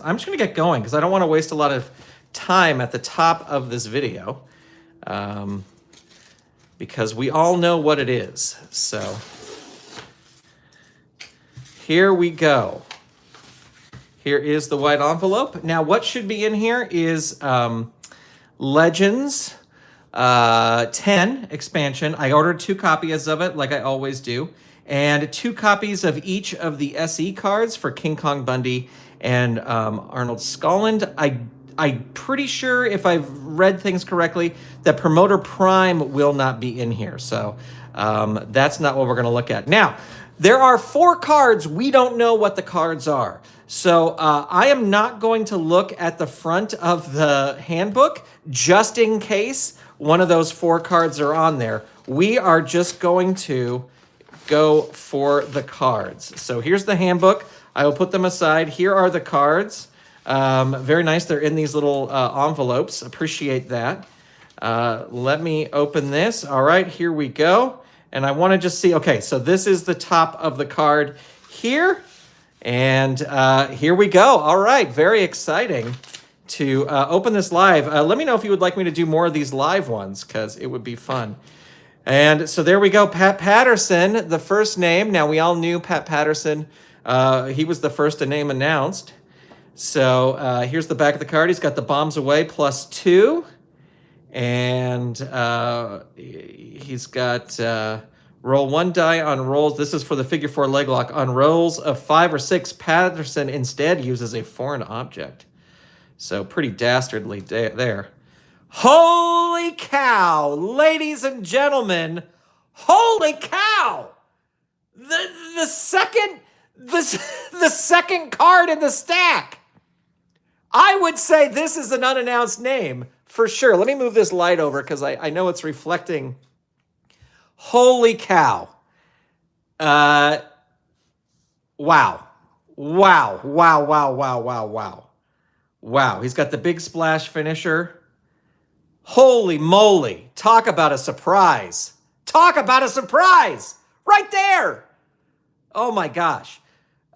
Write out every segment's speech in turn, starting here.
I'm just going to get going because I don't want to waste a lot of time at the top of this video because we all know what it is. So here we go. Here is the white envelope. Now, what should be in here is Legends 10 expansion. I ordered 2 copies of it, like I always do, and 2 copies of each of the SE cards for King Kong Bundy and Arnold Skolland. I'm pretty sure, if I've read things correctly, that Promoter Prime will not be in here. So that's not what we're going to look at. Now, there are 4 cards. We don't know what the cards are. So I am not going to look at the front of the handbook just in case one of those 4 cards are on there. We are just going to go for the cards. So here's the handbook. I will put them aside. Here are the cards. Very nice. They're in these little envelopes. Appreciate that. Let me open this. All right, here we go. And I want to just see, okay, so this is the top of the card here. And here we go. All right, very exciting to open this live. Let me know if you would like me to do more of these live ones, because it would be fun. And so there we go, Pat Patterson, the first name. Now, we all knew Pat Patterson. He was the first name announced. So here's the back of the card. He's got the bombs away +2. And he's got roll 1 die on rolls. This is for the figure 4 leg lock. On rolls of 5 or 6, Patterson instead uses a foreign object. So pretty dastardly there. Holy cow, ladies and gentlemen. Holy cow. The second card in the stack. I would say this is an unannounced name for sure. Let me move this light over because I know it's reflecting. Holy cow. Wow. Wow. Wow, wow, wow, wow, wow. Wow, he's got the big splash finisher. Holy moly. Talk about a surprise. Talk about a surprise. Right there. Oh my gosh.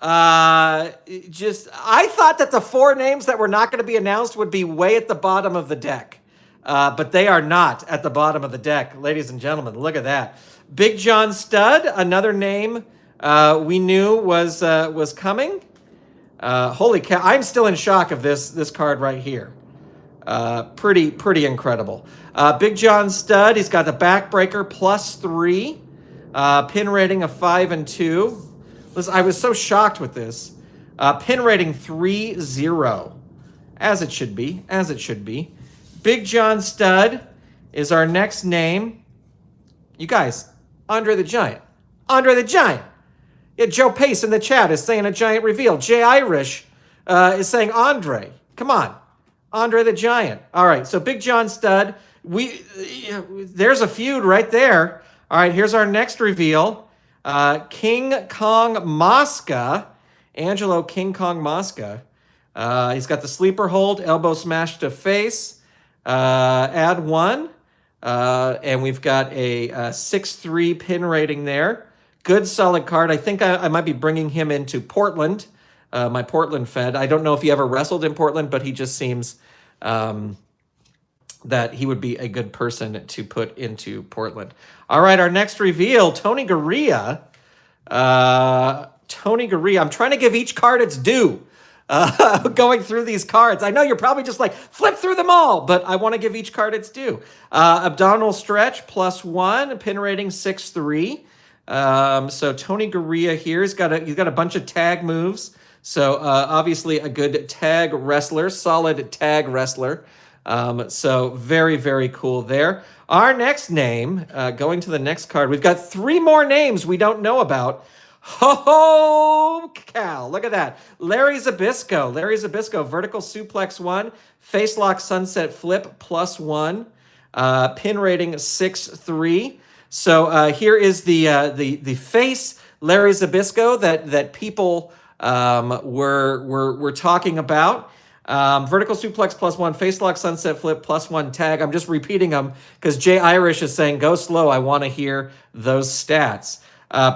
I thought that the 4 names that were not going to be announced would be way at the bottom of the deck. But they are not at the bottom of the deck, ladies and gentlemen. Look at that. Big John Stud, another name we knew was coming. Holy cow. I'm still in shock of this card right here. Pretty incredible. Big John Stud, he's got the backbreaker +3. Pin rating of 5 and 2. Listen, I was so shocked with this. Pin rating 3-0. As it should be. As it should be. Big John Stud is our next name. You guys, Andre the Giant. Andre the Giant. Yeah, Joe Pace in the chat is saying a giant reveal. Jay Irish is saying Andre. Come on. Andre the Giant. All right, so Big John Stud. There's a feud right there. All right, here's our next reveal. King Kong Mosca. Angelo King Kong Mosca. He's got the sleeper hold, elbow smash to face. Add 1. And we've got a 6-3 pin rating there. Good solid card. I think I might be bringing him into Portland, my Portland Fed. I don't know if he ever wrestled in Portland, but he just seems that he would be a good person to put into Portland. All right, our next reveal, Tony Gurria. Tony Gurria. I'm trying to give each card its due. Going through these cards. I know you're probably just like, flip through them all, but I want to give each card its due. Abdominal stretch +1, pin rating 6-3. So Tony Gurria here, he's got a bunch of tag moves. So obviously a good tag wrestler, solid tag wrestler. So very, very cool there. Our next name, going to the next card, we've got 3 more names we don't know about. Ho cow, look at that. Larry Zbyszko. Larry Zbyszko, vertical suplex 1, face lock sunset flip +1, pin rating 6-3. So here is the face Larry Zbyszko that people were talking about. Vertical suplex +1, face lock sunset flip +1 tag. I'm just repeating them because Jay Irish is saying, go slow. I want to hear those stats.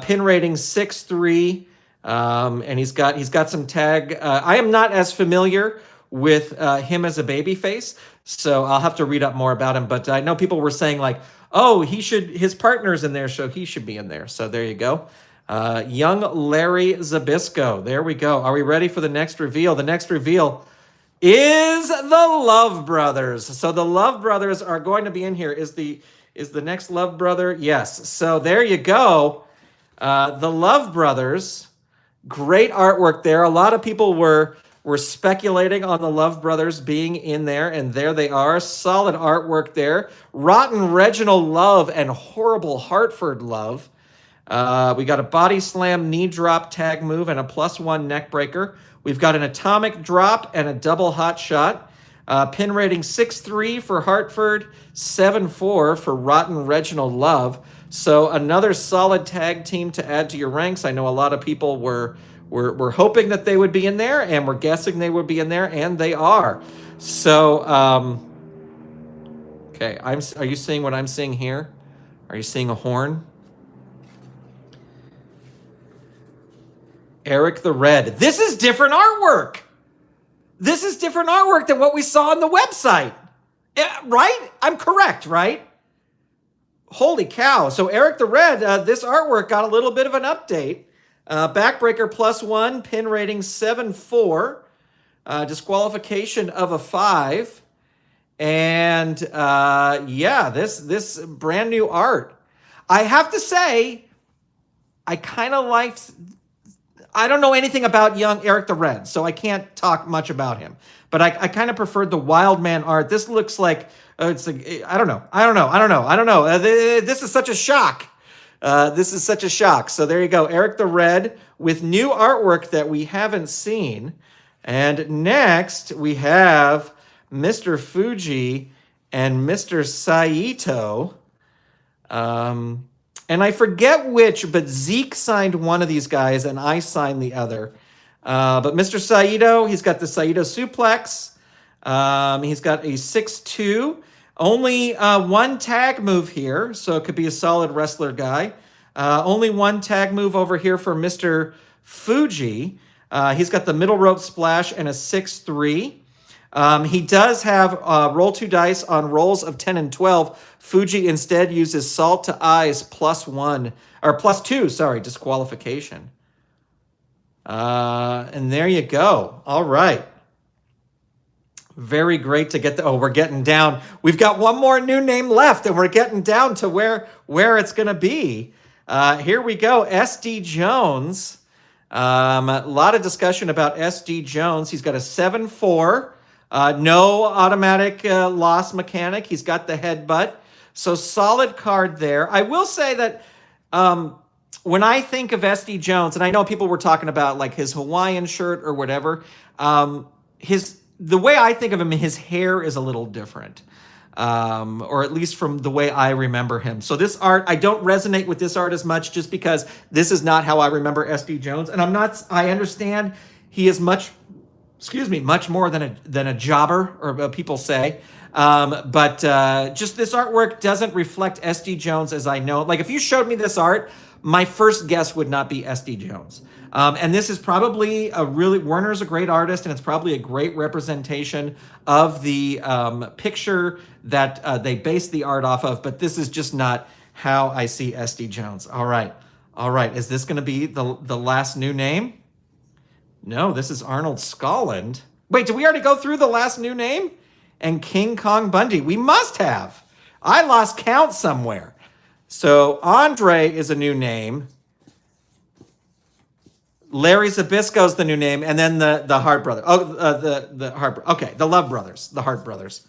Pin rating 6-3. And he's got some tag. I am not as familiar with him as a babyface, so I'll have to read up more about him. But I know people were saying like, oh, his partner's in there, so he should be in there. So there you go. Young Larry Zbyszko. There we go. Are we ready for the next reveal? The next reveal is the Love Brothers. So the Love Brothers are going to be in here. Is the next Love Brother? Yes. So there you go. The Love Brothers. Great artwork there. A lot of people were speculating on the Love Brothers being in there, and there they are. Solid artwork there. Rotten Reginald Love and Horrible Hartford Love. We got a body slam, knee drop, tag move, and a +1 neck breaker. We've got an atomic drop and a double hot shot. Pin rating 6-3 for Hartford, 7-4 for Rotten Reginald Love. So another solid tag team to add to your ranks. I know a lot of people were hoping that they would be in there, and were guessing they would be in there, and they are. So, okay, are you seeing what I'm seeing here? Are you seeing a horn? Eric the Red. This is different artwork. This is different artwork than what we saw on the website. Right? I'm correct, right? Holy cow. So Eric the Red, this artwork got a little bit of an update. Backbreaker +1, pin rating 7-4, disqualification of a 5. And yeah, this brand new art. I have to say, I kind of liked... I don't know anything about young Eric the Red, so I can't talk much about him. But I kind of preferred the Wildman art. This looks like it's like I don't know. This is such a shock. This is such a shock. So there you go, Eric the Red with new artwork that we haven't seen. And next we have Mr. Fuji and Mr. Saito. And I forget which, but Zeke signed one of these guys and I signed the other. But Mr. Saito, he's got the Saito suplex. He's got a 6-2. Only one tag move here, so it could be a solid wrestler guy. Only one tag move over here for Mr. Fuji. He's got the middle rope splash and a 6-3. He does have roll 2 dice on rolls of 10 and 12. Fuji instead uses salt to eyes +1 or +2. Sorry, disqualification. And there you go. All right. Very great to get the. Oh, we're getting down. We've got one more new name left, and we're getting down to where it's going to be. Here we go. SD Jones. A lot of discussion about SD Jones. He's got a 7-4. No automatic loss mechanic. He's got the headbutt. So solid card there. I will say that when I think of SD Jones, and I know people were talking about like his Hawaiian shirt or whatever, the way I think of him, his hair is a little different. Or at least from the way I remember him. So this art, I don't resonate with this art as much just because this is not how I remember SD Jones. And I understand he is much more than a jobber, or people say. But just this artwork doesn't reflect SD Jones as I know. Like if you showed me this art, my first guess would not be SD Jones. And this is probably Werner's a great artist, and it's probably a great representation of the picture that they based the art off of, but this is just not how I see SD Jones. All right. Is this going to be the last new name? No, this is Arnold Scotland. Wait, did we already go through the last new name? And King Kong Bundy. We must have. I lost count somewhere. So Andre is a new name. Larry Zbyszko's the new name, and then the Hart Brothers. Okay, the Love Brothers, the Hart Brothers.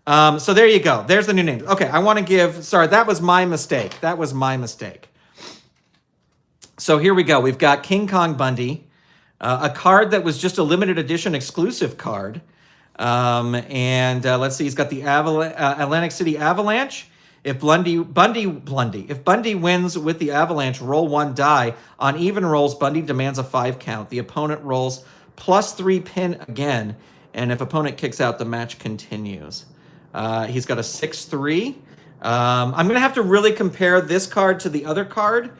So there you go. There's the new name. Okay, I want to give. Sorry, that was my mistake. So here we go. We've got King Kong Bundy, a card that was just a limited edition exclusive card. Let's see. He's got the Atlantic City Avalanche. If Bundy wins with the Avalanche, roll 1 die. On even rolls, Bundy demands a 5 count. The opponent rolls +3 pin again, and if opponent kicks out, the match continues. He's got a 6-3. I'm going to have to really compare this card to the other card.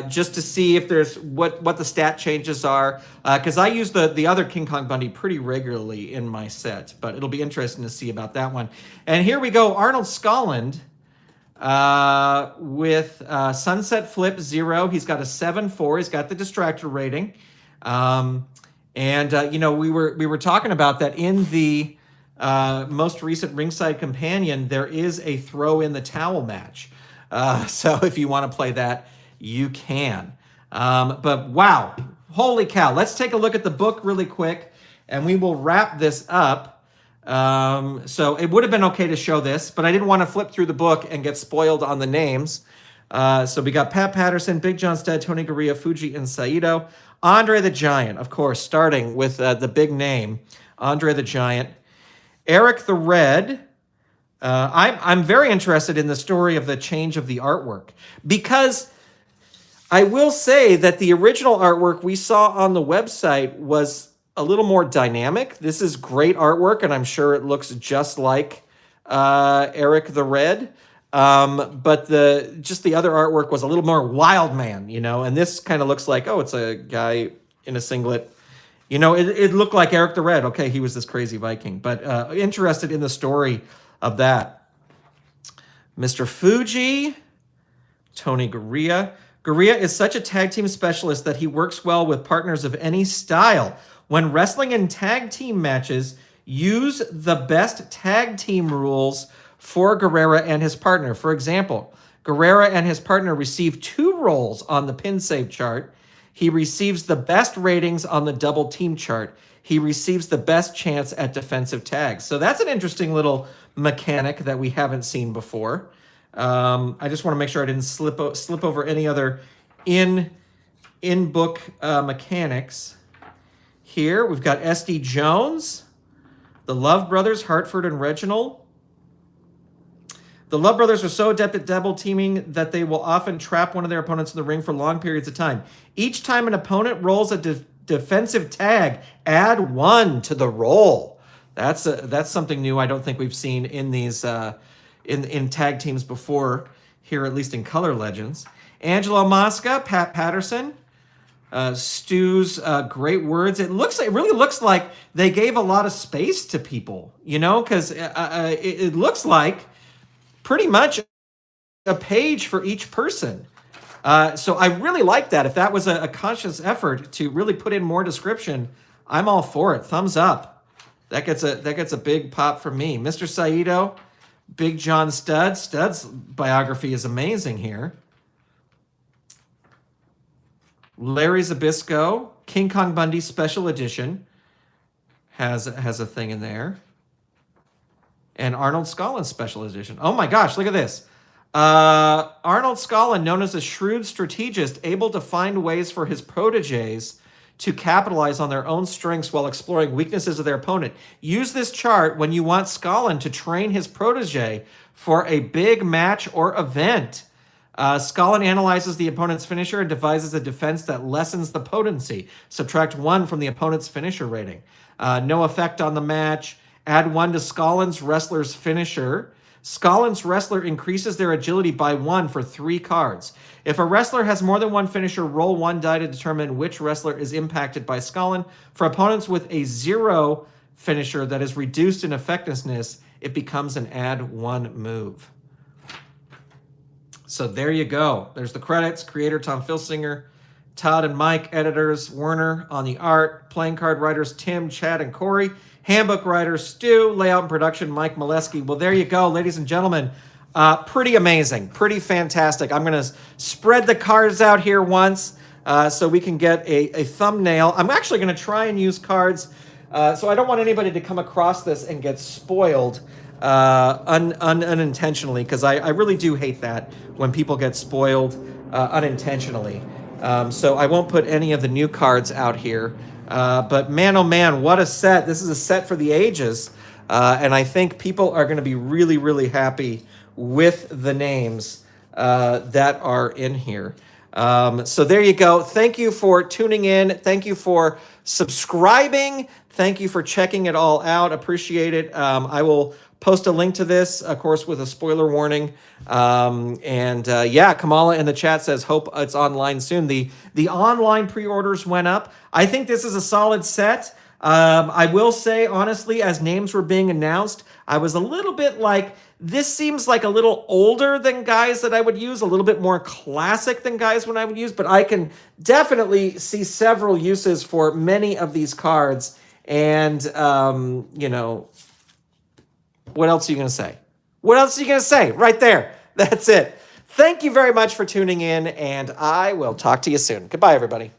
just to see if there's what the stat changes are, because I use the other King Kong Bundy pretty regularly in my set, but it'll be interesting to see about that one. And here we go, Arnold Scotland with Sunset Flip 0. He's got a 7.4. He's got the distractor rating. You know, we were talking about that in the most recent Ringside Companion. There is a throw in the towel match. So if you want to play that, you can. But wow, holy cow. Let's take a look at the book really quick and we will wrap this up. So it would have been okay to show this, but I didn't want to flip through the book and get spoiled on the names. So we got Pat Patterson, Big John Studd, Tony Gurria, Fuji, and Saito. Andre the Giant, of course, starting with the big name, Andre the Giant. Eric the Red. I'm very interested in the story of the change of the artwork, because I will say that the original artwork we saw on the website was a little more dynamic. This is great artwork, and I'm sure it looks just like Eric the Red. But the other artwork was a little more wild man, you know, and this kind of looks like, oh, it's a guy in a singlet. You know, it looked like Eric the Red. Okay, he was this crazy Viking, but interested in the story of that. Mr. Fuji, Tony Gurria. Gurria is such a tag team specialist that he works well with partners of any style. When wrestling in tag team matches, use the best tag team rules for Guerrera and his partner. For example, Guerrera and his partner receive 2 rolls on the pin save chart. He receives the best ratings on the double team chart. He receives the best chance at defensive tags. So that's an interesting little mechanic that we haven't seen before. I just want to make sure I didn't slip over any other in-book mechanics. Here we've got SD Jones, the Love Brothers, Hartford and Reginald. The Love Brothers are so adept at double teaming that they will often trap one of their opponents in the ring for long periods of time. Each time an opponent rolls a defensive tag, add 1 to the roll. That's something new. I don't think we've seen in these in tag teams before here, at least in Color Legends. Angelo Mosca, Pat Patterson. Stu's great words. It really looks like they gave a lot of space to people, you know, because it looks like pretty much a page for each person. So I really like that. If that was a conscious effort to really put in more description, I'm all for it. Thumbs up. That gets a big pop from me. Mr. Saito, Big John Studd. Studd's biography is amazing here. Larry Zbyszko, King Kong Bundy Special Edition, has a thing in there. And Arnold Scotland Special Edition. Oh my gosh, look at this. Arnold Scotland, known as a shrewd strategist, able to find ways for his proteges to capitalize on their own strengths while exploring weaknesses of their opponent. Use this chart when you want Scotland to train his protege for a big match or event. Scotland analyzes the opponent's finisher and devises a defense that lessens the potency. Subtract 1 from the opponent's finisher rating. No effect on the match. Add 1 to Scotland's wrestler's finisher. Scotland's wrestler increases their agility by 1 for 3 cards. If a wrestler has more than 1 finisher, roll 1 die to determine which wrestler is impacted by Scotland. For opponents with a 0 finisher that is reduced in effectiveness, it becomes an add 1 move. So there you go. There's the credits. Creator Tom Filsinger, Todd and Mike, editors Werner on the art, playing card writers Tim, Chad, and Corey, handbook writers Stu, layout and production Mike Molesky. Well, there you go, ladies and gentlemen. Pretty amazing, pretty fantastic. I'm going to spread the cards out here once so we can get a thumbnail. I'm actually going to try and use cards, so I don't want anybody to come across this and get spoiled unintentionally, because I really do hate that when people get spoiled unintentionally. So I won't put any of the new cards out here. But man, oh man, what a set. This is a set for the ages. And I think people are going to be really, really happy with the names that are in here. So there you go. Thank you for tuning in. Thank you for subscribing. Thank you for checking it all out. Appreciate it. I will post a link to this, of course, with a spoiler warning. Yeah, Kamala in the chat says, hope it's online soon. The online pre-orders went up. I think this is a solid set. I will say, honestly, as names were being announced, I was a little bit like, this seems like a little older than guys that I would use, a little bit more classic than guys when I would use, but I can definitely see several uses for many of these cards. And, you know, what else are you going to say? What else are you going to say? Right there. That's it. Thank you very much for tuning in, and I will talk to you soon. Goodbye, everybody.